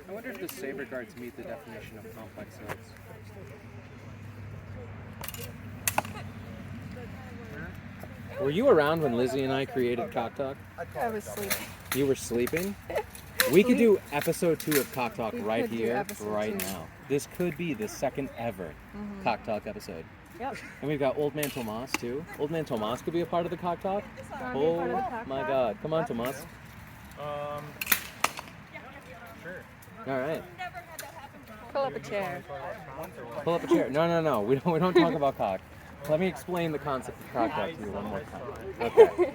I wonder if the saber guards meet the definition of complex hills. Were you around when Lizzie and I created Cock Talk? I was sleeping. You were sleeping? We could do episode 2 of Cock Talk right here, right now. This could be the second ever Cock Talk episode. Yep. And we've got Old Man Tomas too. Old Man Tomas could be a part of the Cock Talk. Oh My God. Come on, Tomas. Sure. All right. Pull up a chair. Pull up a chair. No. We don't talk about cock. Let me explain the concept of Cock Talk to you one more time. Okay.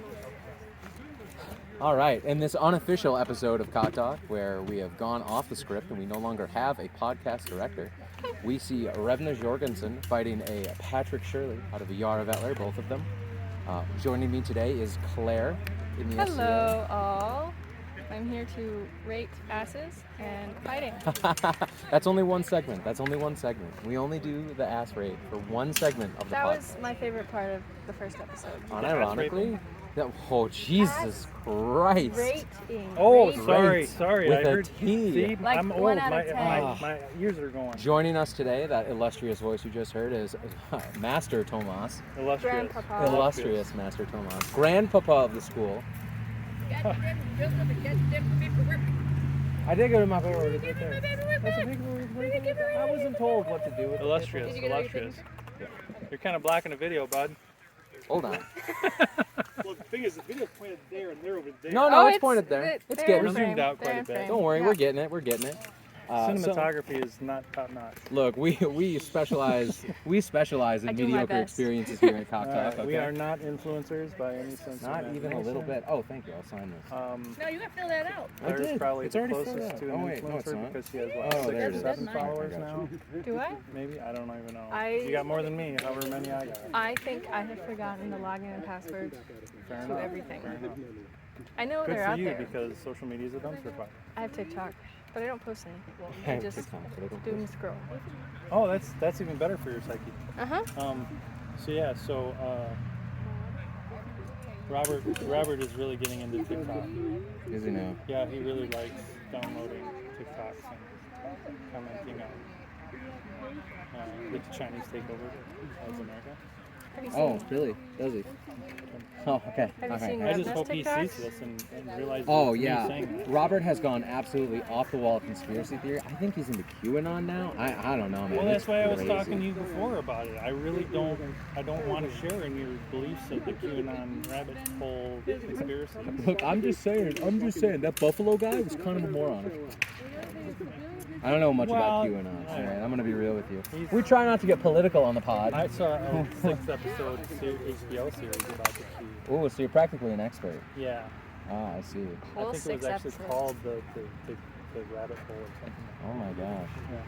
All right. In this unofficial episode of Cock Talk, where we have gone off the script and we no longer have a podcast director, we see Revna Jorgensen fighting a Patrick Shirley out of the Yara Vettler, both of them. Joining me today is Claire in the Hello, all. I'm here to rate asses and fighting. That's only one segment. We only do the ass rate for one segment of the podcast. That was my favorite part of the first episode. Unironically, oh Jesus Christ! Rating. Oh, Rating. sorry. With I a heard. T. See, Like I'm 1 old. out of 10. My ears are going. Joining us today, that illustrious voice you just heard, is Master Tomas. Illustrious. Grandpapa. Illustrious Master Tomas. Grandpapa of the school. I did go to my paperwork. It's right there. That's a big word. I wasn't told what to do with Illustrious. Did you get all your Illustrious. You're kind of blocking the video, bud. Hold on. Well, the thing is, the video pointed there and they're over there. No, it's pointed there. It's they're getting in We're zoomed frame. out quite They're a in bit. frame. Don't worry, Yeah. we're getting it. Cinematography is not top notch. Look, we specialize in I do my mediocre best. experiences here at Cock Talk. Okay? We are not influencers by any sense. Not of even a little bit. Oh, thank you. I'll sign this. No, you gotta fill that out. I Claire's did. probably It's the already filled closest out. to an Oh, wait, no, it's influencer not. because she has what, Oh, there it 6 or is. 7 I followers got now. Do I? Maybe, I don't even know. I- You got more than me, however many I got. I think I have forgotten the login and password Fair to enough. everything. Fair enough. I know Good they're for out you there. because social media is a dumpster fire. I have TikTok, but I don't post I any. I have just TikTok, but I don't doom scroll. Oh, that's even better for your psyche. Uh-huh. So Robert is really getting into TikTok. Is he now? Yeah, he really likes downloading TikToks and commenting on the Chinese takeover of America. Have you Oh, seen? really? Does he? Oh, okay. Have you Okay. seen I just Revna's hope he TikToks? sees this and realizes Oh it's me yeah, saying that. Robert has gone absolutely off the wall conspiracy theory. I think he's into QAnon now. I don't know, man. Well, that's It's why I was crazy. talking to you before about it. I really don't want to share in your beliefs of the QAnon rabbit hole conspiracy. Look, I'm just saying. That Buffalo guy was kind of a moron. I don't know much about QAnon. All right, I'm gonna be real with you. We try not to get political on the pod. I saw a 6-episode HBO series about the Q. Oh, so you're practically an expert. Yeah, Ah, I see. I Whole think it 6 was actually episodes. called the rabbit hole or something. Oh my gosh. Yeah.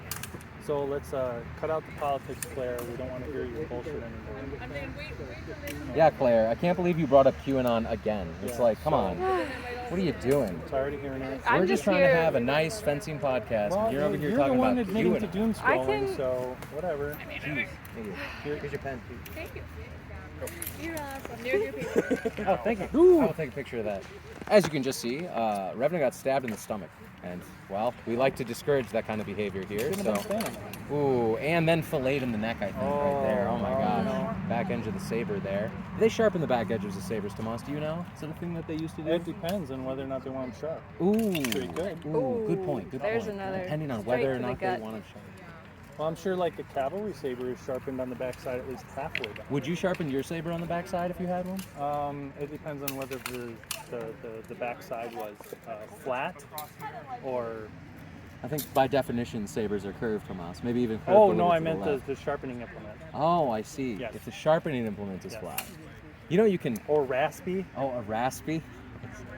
So let's cut out the politics, Claire. We don't want to hear your bullshit anymore. Yeah, Claire, I can't believe you brought up QAnon again. It's Yeah, like, come so- on. What are you doing? Tired of hearing it. I'm We're just just trying here- to have a nice fencing podcast. Well, and you're over here you're talking the one about admitting to QAnon. doom I scrolling, can- so whatever. Jeez. Here's your pen. Thank you. You're awesome. There's your paper. Oh, thank you. I will take a picture of that. As you can just see, Revna got stabbed in the stomach. And, well, we like to discourage that kind of behavior here. Shouldn't So, have been standing there. ooh, and then filleted in the neck, I think, right there. Oh my gosh. no. Back edge of the saber there. They sharpen the back edges of sabers, Tomas. Do you know? Is that a thing that they used to do? It depends on whether or not they want them sharp. Ooh. Pretty good. Ooh, good point. Good There's point. another Depending on straight whether or to the not they gut. want them sharp. Well, I'm sure like a cavalry saber is sharpened on the backside at least halfway down. Would you sharpen your saber on the backside if you had one? It depends on whether the backside was flat or. I think by definition sabers are curved, Tomas. Maybe even curved. Oh a no, little I to meant the left. the sharpening implement. Oh, I see. Yes. If the sharpening implement is Yes. flat. You know you can... Or raspy. Oh, a raspy?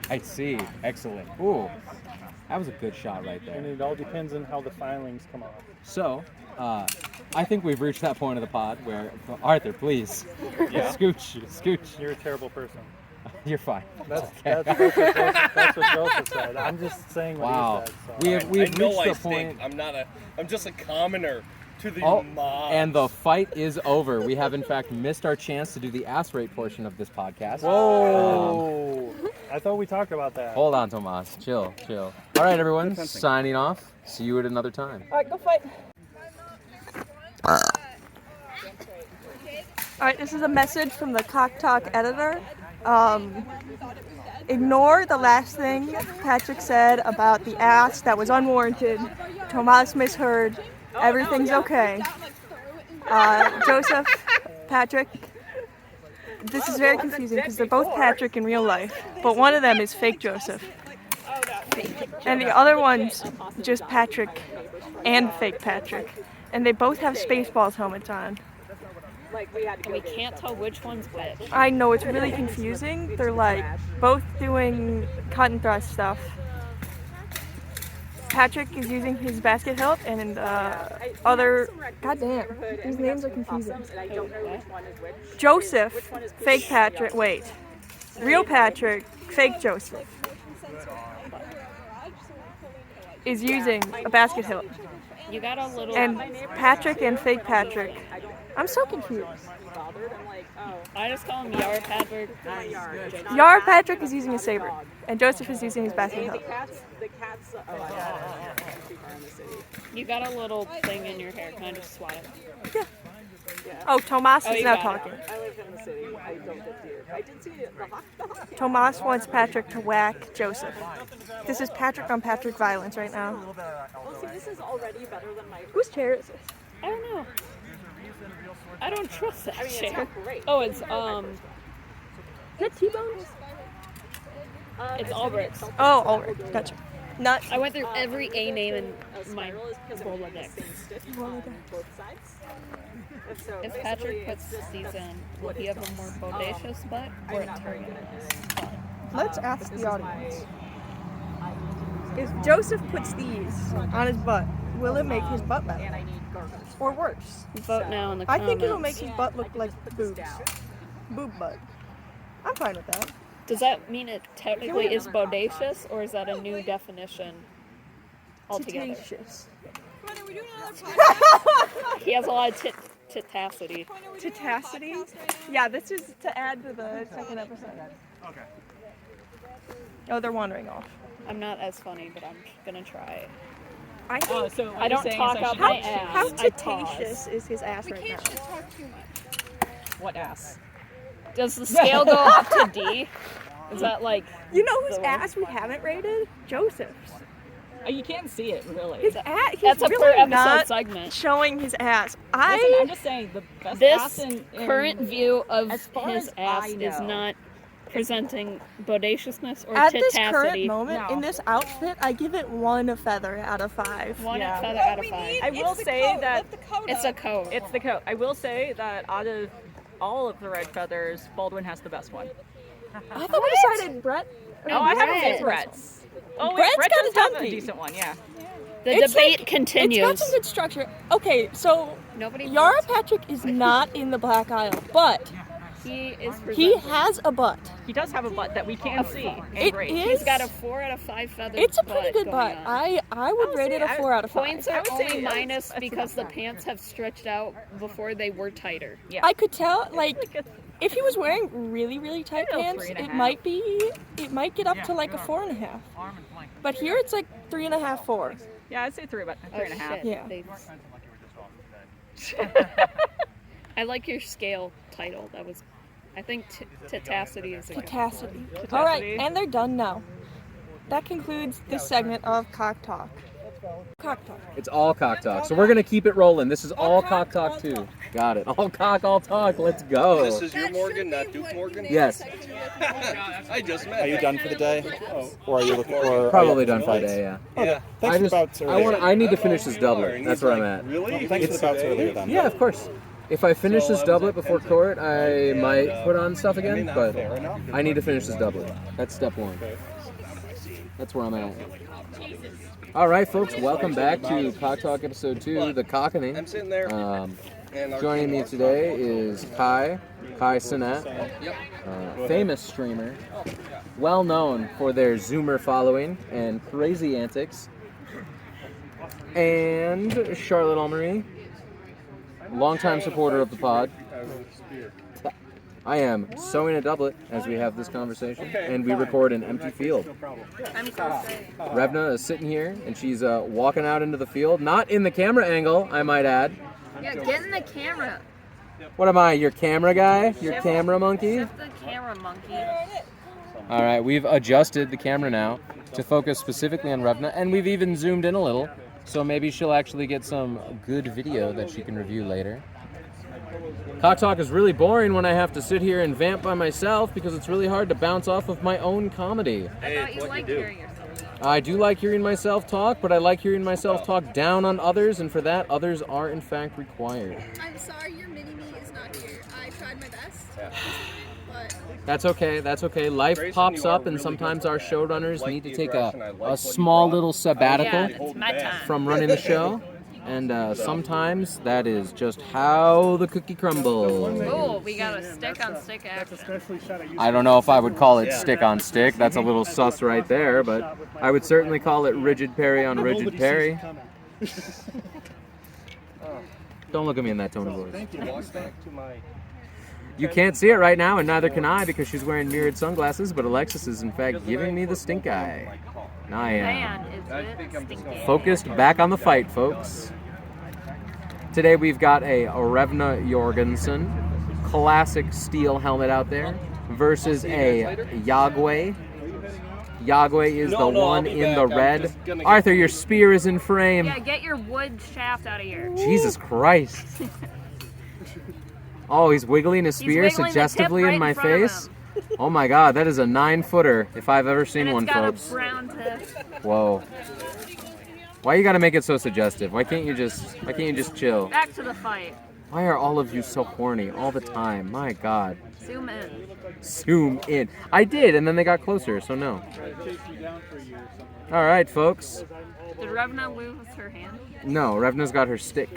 I see. Excellent. Ooh, that was a good shot right And there. it all depends on how the filings come off. So, I think we've reached that point of the pod where... Arthur, please. Yeah. Scooch. You're a terrible person. You're fine. That's okay. that's what Joseph said. I'm just saying what Wow. he said. So. We've I know reached I the stink. point... I'm just a commoner. To the Oh, moss. and the fight is over. We have, in fact, missed our chance to do the ass rape portion of this podcast. Whoa! I thought we talked about that. Hold on, Tomas. Chill. All right, everyone. Signing off. See you at another time. All right, go fight. All right, this is a message from the Cock Talk editor. Ignore the last thing Patrick said about the ass that was unwarranted. Tomas misheard. Everything's okay. Joseph, Patrick. This is very confusing because they're both Patrick in real life, but one of them is fake Joseph. And the other one's just Patrick and fake Patrick. And they both have Spaceballs helmets on. We can't tell which one's which. I know, it's really confusing. They're like both doing cut and thrust stuff. Patrick is using his basket hilt, and other... Goddamn, these names are confusing. Joseph, fake Patrick, wait. Real Patrick, fake Joseph, is using a basket hilt. You got a little. And Patrick and fake Patrick. I'm so confused. I just call him Yar Patrick. Yar Patrick is using a saber, and Joseph is using his basket hilt. You got a little thing in your hair. Can I just swat it? Yeah. Oh, Tomas is you now got it. talking. Tomas wants Patrick to whack Joseph. This is Patrick on Patrick violence right now. Whose chair is this? I don't know. I don't trust that chair. Oh, it's Is that T-Bones? it's Albert's. Oh, alright, gotcha. Not. I went through every A name in my Rolodex. If Patrick puts these in, will he have a more bodacious butt or a turgidous butt? Let's ask the audience. If Joseph puts these on his butt, will it make his butt better? Or worse? Vote now in the I comments. think it'll make his butt look like boobs. Boob butt. I'm fine with that. Does that mean it technically is bodacious, or is that a new definition altogether? Titacious. He has a lot of titacity. Titacity? Yeah, this is to add to the second episode. Okay. Oh, they're wandering off. I'm not as funny, but I'm gonna try. I think. So I don't talk up my ass. How I pause. titacious is his ass right now? talk too much. what ass? Does the scale go up to D? Is that like You know whose the- ass we haven't rated? Joseph's. You can't see it really. His ass. He's that's a per really episode not segment? showing his ass. Listen, I'm just saying the best ass This in current view of as far his as ass I is know. not presenting bodaciousness or At titacity. this current moment No. in this outfit, I give it 1 feather out of 5. One Yeah. feather out of 5. I will say that It's a coat. it's the coat. I will say that out of all of the red feathers, Baldwin has the best one. I thought we decided Brett. Oh, I haven't Brett. seen Brett's. Oh, wait, Brett's Brett got does a have a dumpy. decent one, yeah. The It's debate like- continues. It's got some good structure. Okay, so Nobody. Yara votes. Patrick is not in the Black Isle, but He is. he presenting- has a butt. He does have a butt that we can see. And It great. is. He's got a 4 out of 5 feathers. It's a pretty good butt. I would rate it a 4 out of 5. Points I are would say only that's- minus that's because the about fair. pants have stretched out before they were tighter. Yeah. I could tell, like, if he was wearing really, really tight Maybe a pants, 3.5. it might get up to like a 4.5. But here it's like 3.5, 4. Yeah, I'd say 3, but Oh, 3.5. shit. Yeah. They- I like your scale title. That was, I think, titacity is a good. Catacity. All right, Catacity. and they're done now. That concludes this segment of Cock Talk. Cock Talk. It's all cock talk. So we're going to keep it rolling. This is all cock talk too. Got it. All cock, all talk. Let's go. This is your Morgan, not Duke Morgan? Yes. I just met Are you him. done for the day? Or are you looking for Probably done for the day, yeah. Yeah. Thanks I for the bouts earlier. I need to finish this doublet. That's where I'm at. Really? Thanks for the bouts earlier then. Yeah, of course. If I finish this doublet before court, I might put on stuff again, but I need to finish this doublet. That's step 1. That's where I'm at. All right, folks, welcome back to Cock Talk Episode 2, the Cockening. I'm sitting there. And our Joining me today is Kai Sinet, Yep. famous streamer, well known for their Zoomer following and crazy antics, and Charlotte Almery, longtime supporter of the pod. I am sewing a doublet as we have this conversation, and we record an empty field. I'm crocheting. Revna is sitting here, and she's walking out into the field, not in the camera angle, I might add. Yeah, get in the camera. What am I, your camera guy? Your camera monkey? Shift the camera, monkey. All right, we've adjusted the camera now to focus specifically on Revna, and we've even zoomed in a little, so maybe she'll actually get some good video that she can review later. Cock Talk is really boring when I have to sit here and vamp by myself because it's really hard to bounce off of my own comedy. I thought you liked hearing yourself. I do like hearing myself talk, but I like hearing myself talk down on others, and for that, others are in fact required. I'm sorry your mini-me is not here. I tried my best, but... That's okay, that's okay. Life pops up, and sometimes our showrunners need to take a small little sabbatical It's my time. from running the show. And sometimes that is just how the cookie crumbles. Ooh, we got a stick-on-stick action. I don't know if I would call it stick on stick. That's a little sus right there, but I would certainly call it rigid parry on rigid parry. Don't look at me in that tone of voice. You can't see it right now, and neither can I because she's wearing mirrored sunglasses, but Alexis is in fact giving me the stink eye. And I am Man, is it stinky. focused back on the fight, folks. Today we've got a Revna Jorgensen classic steel helmet out there versus a Yagway. Yagway is the one in the red. Arthur, your spear is in frame. Yeah, get your wood shaft out of here. Jesus Christ. Oh, he's wiggling his spear wiggling the tip suggestively right in my in front of face. him. Oh my god, that is a 9-footer if I've ever seen And one, it's got folks. a brown tip. Whoa. Why you gotta make it so suggestive? Why can't you just chill? Back to the fight. Why are all of you so horny all the time? My god. Zoom in. Zoom in. I did, and then they got closer, so no. Alright, folks. Did Revna lose her hand? No, Revna's got her stick.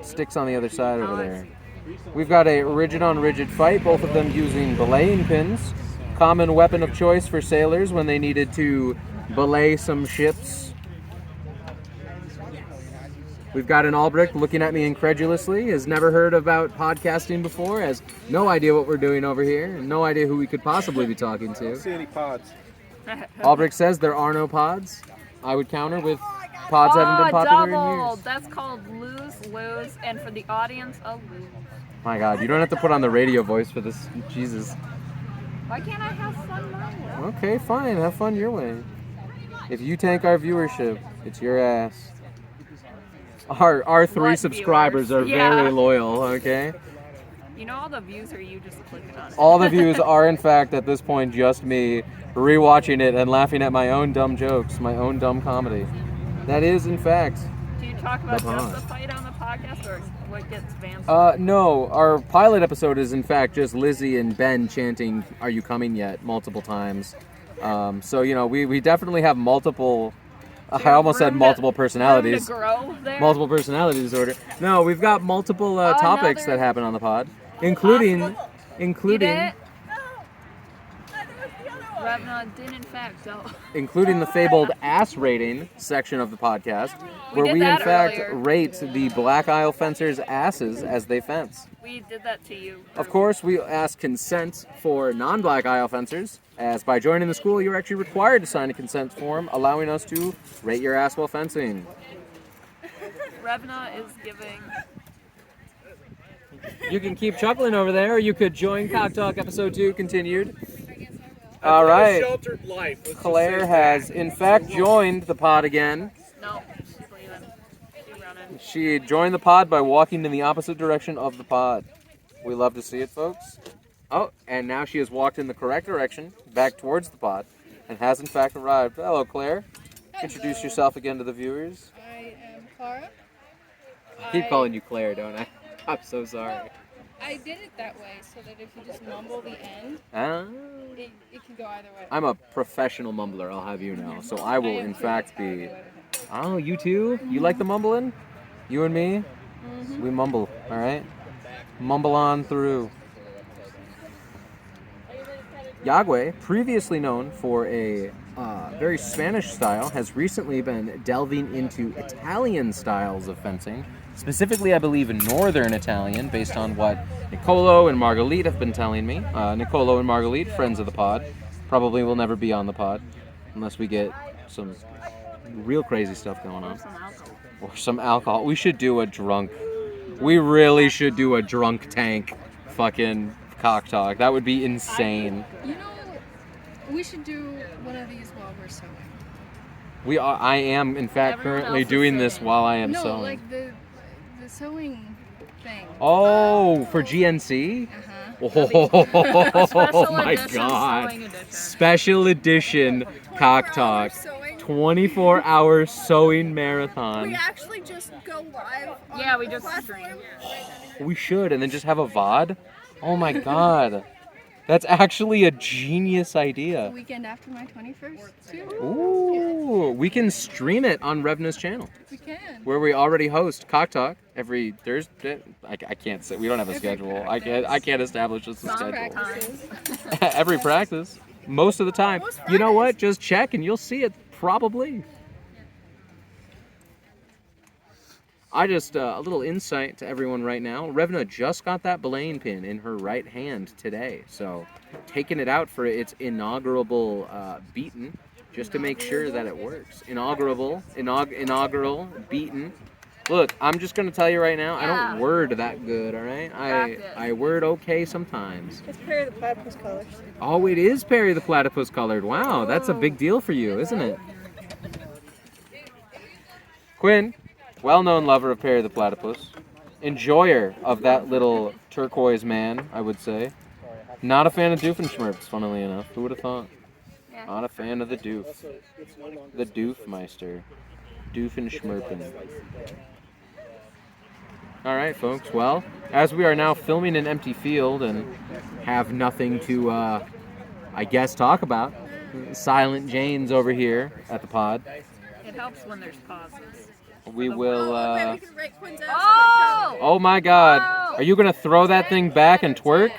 Stick's on the other side over Oh, there. We've got a rigid on rigid fight, both of them using belaying pins. Common weapon of choice for sailors when they needed to belay some ships. We've got an Albrecht looking at me incredulously, has never heard about podcasting before, has no idea what we're doing over here, and no idea who we could possibly be talking to. See any pods? Albrecht says there are no pods. I would counter with pods haven't been popular double. in years. That's called lose, and for the audience, a lose. My god, you don't have to put on the radio voice for this. Jesus. Why can't I have fun my way? Okay, fine. Have fun your way. If you tank our viewership, it's your ass. Our 3 What subscribers viewers? are Yeah. very loyal, okay? You know all the views are you just clicking on it? All the views are, in fact, at this point, just me rewatching it and laughing at my own dumb jokes, my own dumb comedy. That is, in fact. Do you talk about The just pod. the fight on the podcast, or what gets Vance? No, our pilot episode is, in fact, just Lizzie and Ben chanting, "Are you coming yet?" multiple times. So, you know, we definitely have multiple... I almost said Room multiple to personalities. grow there? Multiple personality disorder. No, we've got multiple topics that happen on the pod, including You did it? Revna did in fact go. including the fabled ass rating section of the podcast, We where did we in that fact earlier. rate the Black Isle fencers' asses as they fence. We did that to you. Of course, we ask consent for non-Black Isle fencers, as by joining the school, you're actually required to sign a consent form allowing us to rate your ass while fencing. Revna is giving. You can keep chuckling over there, or you could join Cock Talk Episode 2 continued. All right. Sheltered life. Let's just Claire say has, in fact, joined the pod again. No, she's leaving. She's running. She joined the pod by walking in the opposite direction of the pod. We love to see it, folks. Oh, and now she has walked in the correct direction, back towards the pod, and has, in fact, arrived. Hello, Claire. Introduce yourself again to the viewers. I am Clara. I keep calling you Claire, don't I? I'm so sorry. I did it that way so that if you just mumble the end, Ah. it can go either way. I'm a professional mumbler, I'll have you know. So I will, in fact, be... Oh, you too? You like the mumbling? You and me? We mumble, all right? Mumble on through. Yagway, previously known for a very Spanish style, has recently been delving into Italian styles of fencing, specifically, I believe, in Northern Italian, based on what Nicolo and Marguerite have been telling me. Nicolo and Marguerite, friends of the pod, probably will never be on the pod unless we get some real crazy stuff going on. Or some alcohol. We should do a drunk. We really should do a drunk tank fucking cock talk. That would be insane. You know, we should do one of these while we're sewing. I am, in fact, Everyone currently else is doing this sewing. while I am No, sewing. like the sewing thing. Oh, for GNC? Oh my god. Special edition cock talk. 24-hour sewing marathon. We actually just go live on Yeah, we the just platform. stream. We should, and then just have a VOD? Oh my god. That's actually a genius idea. Weekend after my 21st, too. Ooh, we can stream it on Revna's channel, We can. where we already host Cock Talk every Thursday. I can't say, we don't have a schedule. I can't establish a schedule. Every practice, most of the time. You know what? Just check and you'll see it probably. I just, a little insight to everyone right now. Revna just got that belaying pin in her right hand today. So, taking it out for its inaugural beaten, just to make sure that it works. Inaugural beaten. Look, I'm just going to tell you right now, I don't word that good, all right? I word okay sometimes. It's Perry the Platypus colors. Oh, it is Perry the Platypus colored. Wow, that's a big deal for you, isn't it? Quinn, well-known lover of Perry the Platypus, enjoyer of that little turquoise man, I would say. Not a fan of Doofenshmirtz, funnily enough. Who would have thought? Yeah. Not a fan of the Doof. The Doofmeister. Doofenshmirpen. Alright, folks. Well, as we are now filming an empty field and have nothing to, I guess, talk about, Silent Jane's over here at the pod. It helps when there's pauses. We will, Wait, we can rate Quinn's ass. Oh! Oh my god. Are you gonna throw that thing back and twerk?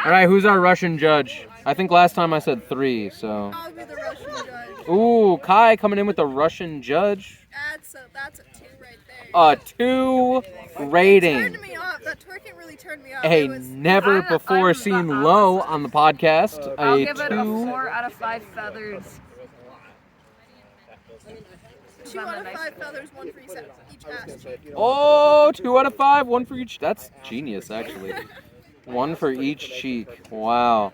Alright, who's our Russian judge? I think last time I said 3, so. I'll be the Russian judge. Ooh, Kai coming in with the Russian judge. That's a 2 right there. A 2 rating. Turned me off. That twerking really turned me off. A It was, never before seen low on the podcast. I'll A give it a 2. 4 out of 5 feathers. 2 out of 5 feathers, 1 for each ass cheek. Oh, 2 out of 5, 1 for each. That's genius, actually. 1 for each cheek. Wow.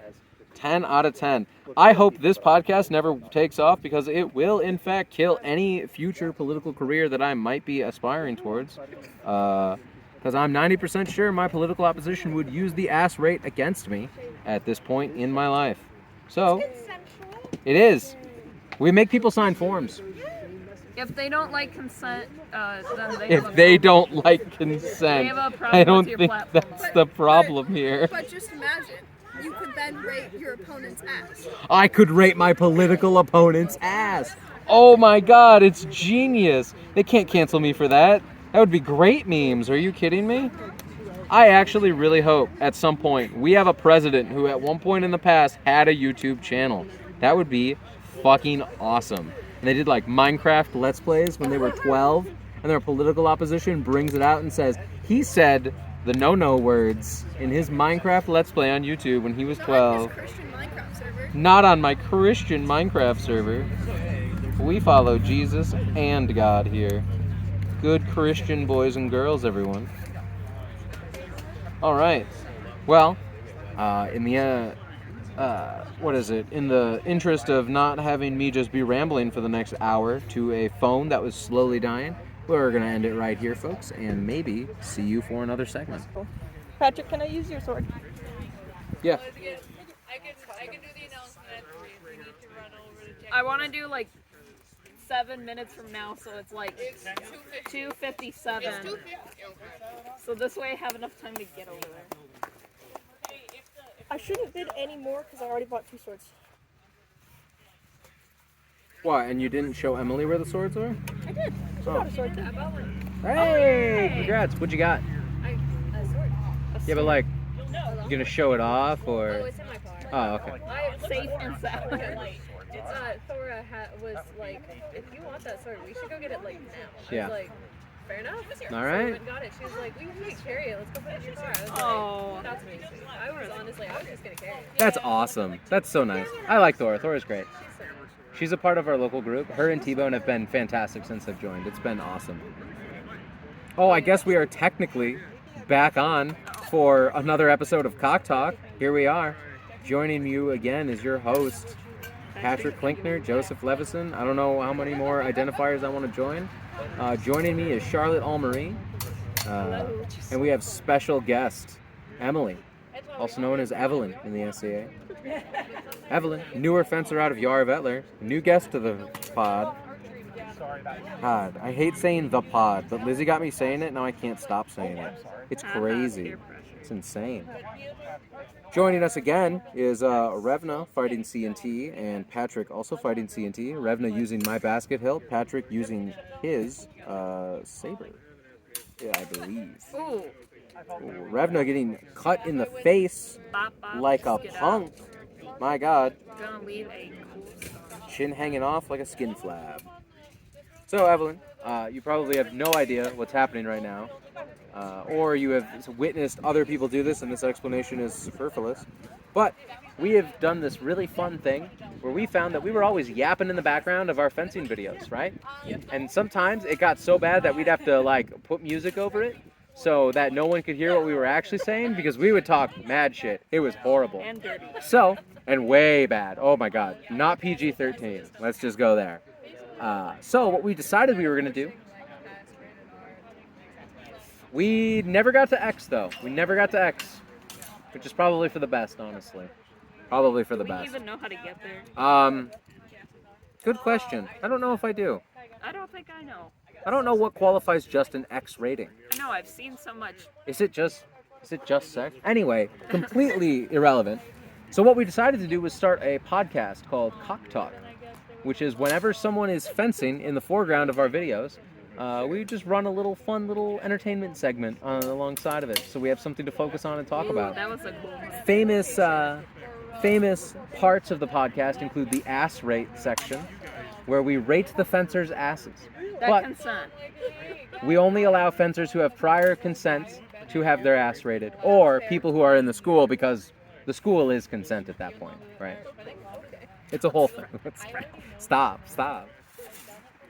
10 out of 10. I hope this podcast never takes off because it will, in fact, kill any future political career that I might be aspiring towards. Because I'm 90% sure my political opposition would use the ass rate against me at this point in my life. So, it is. We make people sign forms. If they don't like consent, then they If have a they problem. don't like consent, They have a problem I don't with your think platform. that's the problem here. But just imagine, you could then rate your opponent's ass. I could rate my political opponent's ass. Oh my god, it's genius. They can't cancel me for that. That would be great memes. Are you kidding me? I actually really hope at some point we have a president who at one point in the past had a YouTube channel. That would be fucking awesome. And they did like Minecraft Let's Plays when they were 12, and their political opposition brings it out and says, he said the no-no words in his Minecraft Let's Play on YouTube when he was 12. Christian Minecraft server. Not on my Christian Minecraft server. We follow Jesus and God here. Good Christian boys and girls, everyone. Alright. Well, in the interest of not having me just be rambling for the next hour to a phone that was slowly dying, we're going to end it right here, folks, and maybe see you for another segment. Patrick, can I use your sword? Yeah. I can do the announcement if we need to run over to check. I want to do like 7 minutes from now, so it's like 2:57. So this way I have enough time to get over there. I shouldn't bid any more because I already bought 2 swords. What, and you didn't show Emily where the swords are? I did. She bought a sword too. Hey, congrats. What you got? A sword. Yeah, but like, you gonna show it off or? It's in my car. Oh, okay. safe and sound. Thora was like, if you want that sword, we should go get it like now. Yeah. I was like, fair enough. All So right. we went and got it. She was like, we can't carry it. Let's go put it in your car. I was like, that's really sweet. I was just gonna carry it. That's awesome. That's so nice. I like Thora. Thora's great. She's a part of our local group. Her and T-Bone have been fantastic since they've joined. It's been awesome. Oh, I guess we are technically back on for another episode of Cock Talk. Here we are. Joining you again is your host, Patrick Klinkner, Joseph Levison. I don't know how many more identifiers I want to join. Joining me is Charlotte Almarie. And we have special guest, Emily, also known as Evelyn in the SCA. Evelyn, newer fencer out of Yarra-Vettler, new guest to the pod. Pod. I hate saying the pod, but Lizzie got me saying it, now I can't stop saying it. It's crazy. It's insane. Joining us again is Revna fighting C&T and Patrick also fighting C&T. Revna using my basket hilt, Patrick using his saber, yeah, I believe. Ooh. Revna getting cut in the face like a punk. My God. Gonna leave a Chin hanging off like a skin flab. So, Evelyn, you probably have no idea what's happening right now. Or you have witnessed other people do this and this explanation is superfluous. But we have done this really fun thing where we found that we were always yapping in the background of our fencing videos, right? And sometimes it got so bad that we'd have to like put music over it so that no one could hear what we were actually saying because we would talk mad shit. It was horrible. and dirty. So, and way bad. Oh my God. Not PG-13. Let's just go there. So what we decided we were going to do, we never got to X though. We never got to X, which is probably for the best, honestly. Probably for the Do we best. even know how to get there? Good question. I don't know if I do. I don't think I know. I don't know what qualifies just an X rating. I know, I've seen so much. Is it just sex? Anyway, completely irrelevant. So what we decided to do was start a podcast called Cock Talk, which is whenever someone is fencing in the foreground of our videos, we just run a little fun little entertainment segment alongside of it, so we have something to focus on and talk about. That was a cool one. Famous parts of the podcast include the ass rate section, where we rate the fencers' asses. But Consent. we only allow fencers who have prior consent to have their ass rated, or people who are in the school because the school is consent at that point, right? It's a whole thing. Stop.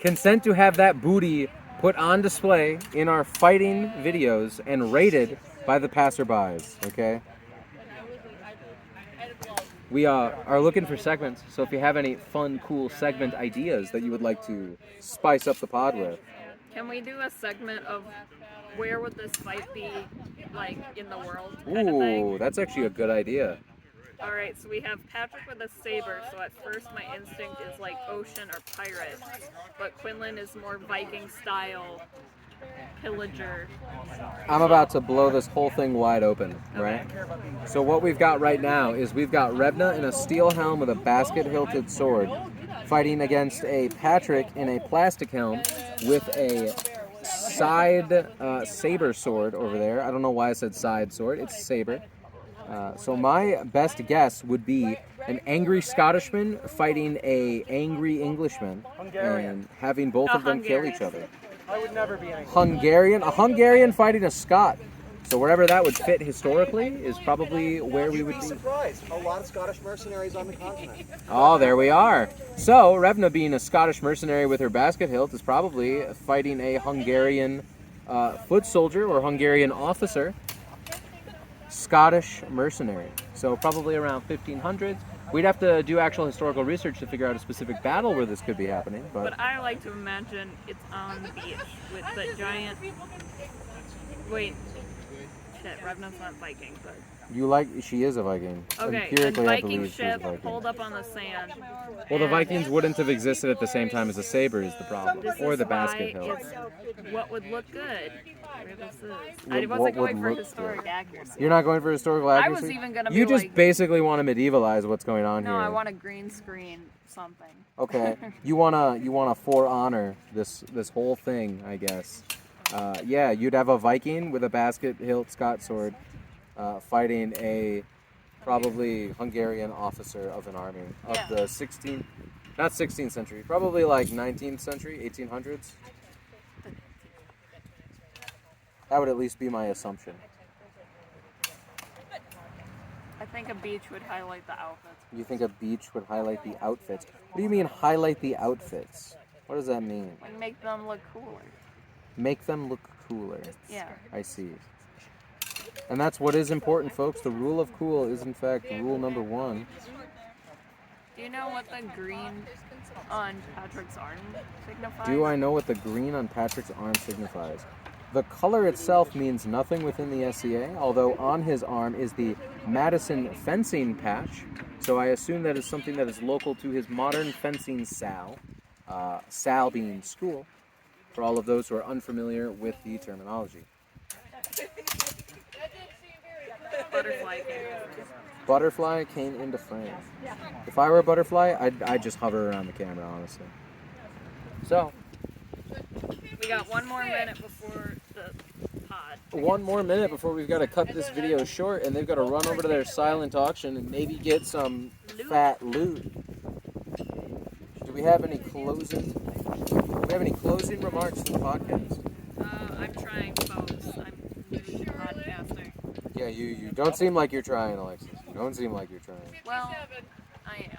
Consent to have that booty put on display in our fighting videos and rated by the passerbys, okay? We are looking for segments, so if you have any fun, cool segment ideas that you would like to spice up the pod with. Can we do a segment of where would this fight be, like, in the world kind of thing? Ooh, that's actually a good idea. Alright, so we have Patrick with a saber, so at first my instinct is like ocean or pirate, but Quinlan is more Viking style, pillager. I'm about to blow this whole thing wide open, right? So what we've got right now is we've got Revna in a steel helm with a basket-hilted sword, fighting against a Patrick in a plastic helm with a side saber sword over there. I don't know why I said side sword. It's saber. So my best guess would be an angry Scottishman fighting a angry Englishman and having both of them kill each other. I would never be angry. A Hungarian fighting a Scot. So wherever that would fit historically is probably where we would be. Surprised. A lot of Scottish mercenaries on the continent. Oh, there we are. So Revna, being a Scottish mercenary with her basket hilt, is probably fighting a Hungarian foot soldier or Hungarian officer. Scottish mercenary. So probably around 1500s. We'd have to do actual historical research to figure out a specific battle where this could be happening. But I like to imagine it's on the beach with the giant... Wait. Shit, Revna's not Viking, but... She is a Viking. Okay, and Empirically, I Viking believe she's a ship Viking. pulled up on the sand. Well, the and Vikings wouldn't have existed at the same time as the saber is the problem, this or is the why basket hilt. it's what would look good. Where this is. I What wasn't would going for look historic good? accuracy. You're not going for historical I accuracy? was even gonna You be just like- basically want to medievalize what's going on No, here. I want a green screen something. Okay, you wanna for honor this whole thing, I guess. Yeah, you'd have a Viking with a basket hilt Scott sword fighting a probably Hungarian officer of an army of Yeah. the 16th, not 16th century, probably like 19th century, 1800s. That would at least be my assumption. I think a beach would highlight the outfits. You think a beach would highlight the outfits? What do you mean highlight the outfits? What does that mean? Like make them look cooler. Make them look cooler. Yeah. I see. And that's what is important, folks. The rule of cool is, in fact, rule number 1. Do you know what the green on Patrick's arm signifies? Do I know what the green on Patrick's arm signifies? The color itself means nothing within the SCA, although on his arm is the Madison fencing patch, so I assume that is something that is local to his modern fencing SAL, SAL being school, for all of those who are unfamiliar with the terminology. Butterfly. Butterfly came into frame. If I were a butterfly, I'd just hover around the camera, honestly. So, We got 1 more minute before the pod. 1 more minute before we've got to cut this video short, and they've got to run over to their silent auction and maybe get some fat loot. Do we have any closing remarks for the podcast? I'm trying, folks. I'm new to podcasting. Yeah, you don't seem like you're trying, Alexis. You don't seem like you're trying. Well, I am.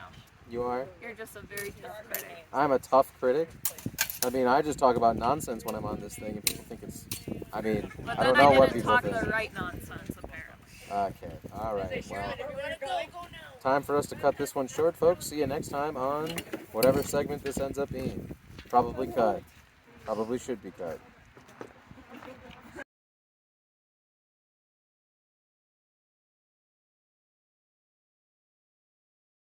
You are? You're just a very tough critic. I'm a tough critic. I mean, I just talk about nonsense when I'm on this thing, and people think it's. I mean, But I then don't know I what didn't people talk think. the right nonsense, apparently. Okay, all right. Well, time for us to cut this one short, folks. See you next time on whatever segment this ends up being. Probably cut. Probably should be cut.